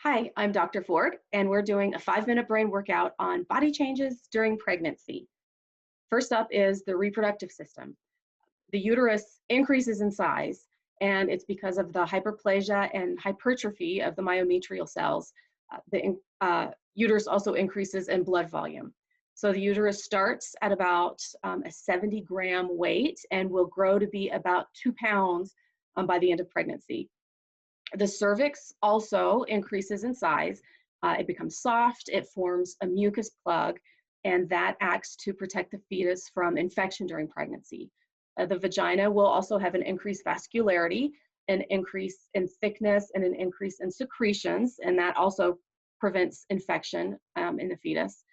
Hi, I'm Dr. Ford, and we're doing a 5-minute brain workout on body changes during pregnancy. First up is the reproductive system. The uterus increases in size, and it's because of the hyperplasia and hypertrophy of the myometrial cells. The uterus also increases in blood volume. So the uterus starts at about a 70-gram weight and will grow to be about 2 pounds by the end of pregnancy. The cervix also increases in size. It becomes soft, it forms a mucus plug, and that acts to protect the fetus from infection during pregnancy. The vagina will also have an increased vascularity, an increase in thickness, and an increase in secretions, and that also prevents infection in the fetus.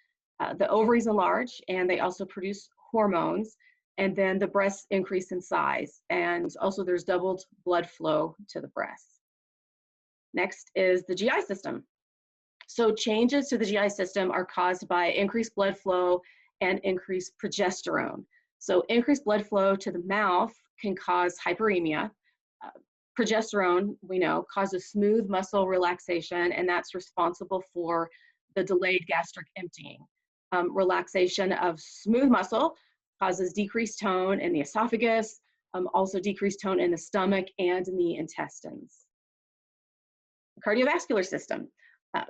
The ovaries enlarge, and they also produce hormones, and then the breasts increase in size, and also there's doubled blood flow to the breasts. Next is the GI system. So changes to the GI system are caused by increased blood flow and increased progesterone. So increased blood flow to the mouth can cause hyperemia. Uh, Progesterone, we know, causes smooth muscle relaxation, and that's responsible for the delayed gastric emptying. Relaxation of smooth muscle causes decreased tone in the esophagus, also decreased tone in the stomach and in the intestines. Cardiovascular system.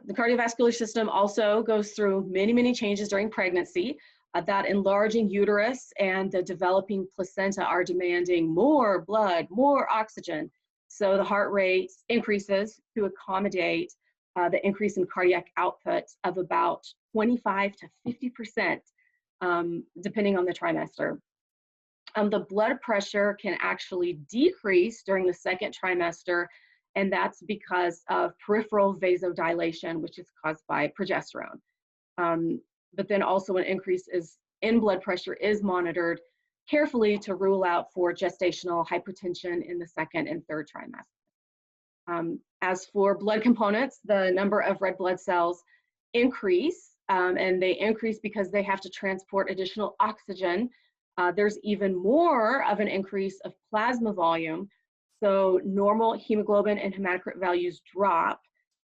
The cardiovascular system also goes through many changes during pregnancy. That enlarging uterus and the developing placenta are demanding more blood, more oxygen. So the heart rate increases to accommodate the increase in cardiac output of about 25 to 50%, depending on the trimester. The blood pressure can actually decrease during the second trimester, and that's because of peripheral vasodilation, which is caused by progesterone. But then also an increase in blood pressure is monitored carefully to rule out for gestational hypertension in the second and third trimester. As for blood components, the number of red blood cells increase, and they increase because they have to transport additional oxygen. There's even more of an increase of plasma volume. So normal hemoglobin and hematocrit values drop,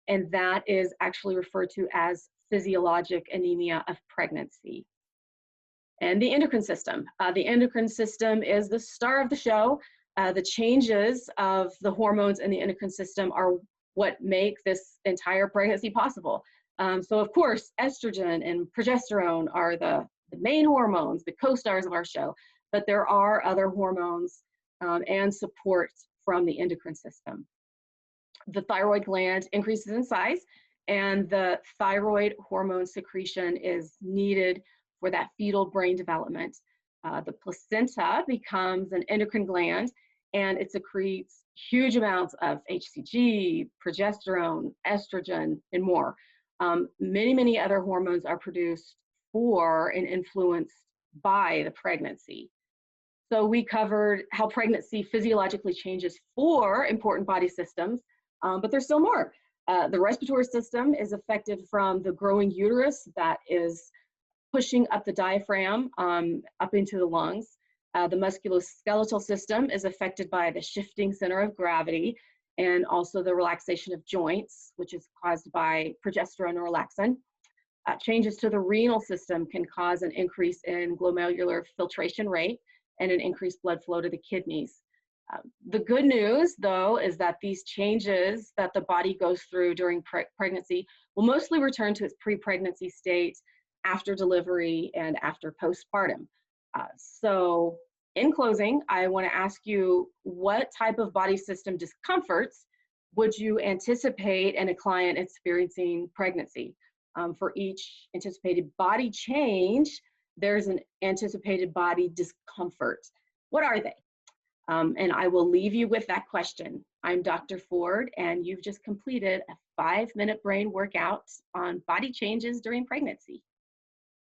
and that is actually referred to as physiologic anemia of pregnancy. And the endocrine system. The endocrine system is the star of the show. The changes of the hormones in the endocrine system are what make this entire pregnancy possible. So of course, estrogen and progesterone are the main hormones, the co-stars of our show, but there are other hormones and support from the endocrine system. The thyroid gland increases in size, and the thyroid hormone secretion is needed for that fetal brain development. The placenta becomes an endocrine gland, and it secretes huge amounts of HCG, progesterone, estrogen, and more. Many other hormones are produced for and influenced by the pregnancy. So we covered how pregnancy physiologically changes 4 important body systems, but there's still more. The respiratory system is affected from the growing uterus that is pushing up the diaphragm up into the lungs. The musculoskeletal system is affected by the shifting center of gravity and also the relaxation of joints, which is caused by progesterone or relaxin. Changes to the renal system can cause an increase in glomerular filtration rate and an increased blood flow to the kidneys. The good news, though, is that these changes that the body goes through during pregnancy will mostly return to its pre-pregnancy state after delivery and after postpartum. So in closing, I want to ask you, what type of body system discomforts would you anticipate in a client experiencing pregnancy? For each anticipated body change, there's an anticipated body discomfort. What are they? And I will leave you with that question. I'm Dr. Ford, and you've just completed a 5-minute brain workout on body changes during pregnancy.